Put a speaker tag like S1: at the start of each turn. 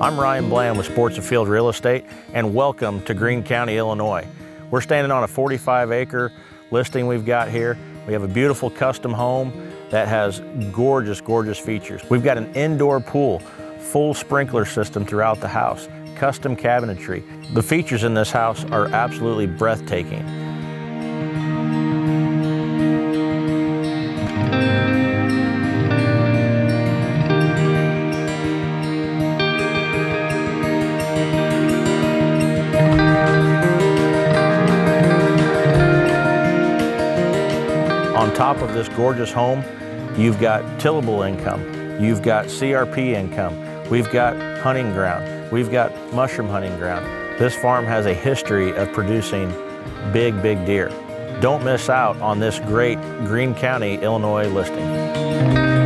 S1: I'm Ryan Bland with Sports and Field Real Estate, and welcome to Greene County, Illinois. We're standing on a 45-acre listing we've got here. We have a beautiful custom home that has gorgeous, gorgeous features. We've got an indoor pool, full sprinkler system throughout the house, custom cabinetry. The features in this house are absolutely breathtaking. On top of this gorgeous home, you've got tillable income, you've got CRP income, we've got hunting ground, we've got mushroom hunting ground. This farm has a history of producing big, big deer. Don't miss out on this great Greene County, Illinois listing.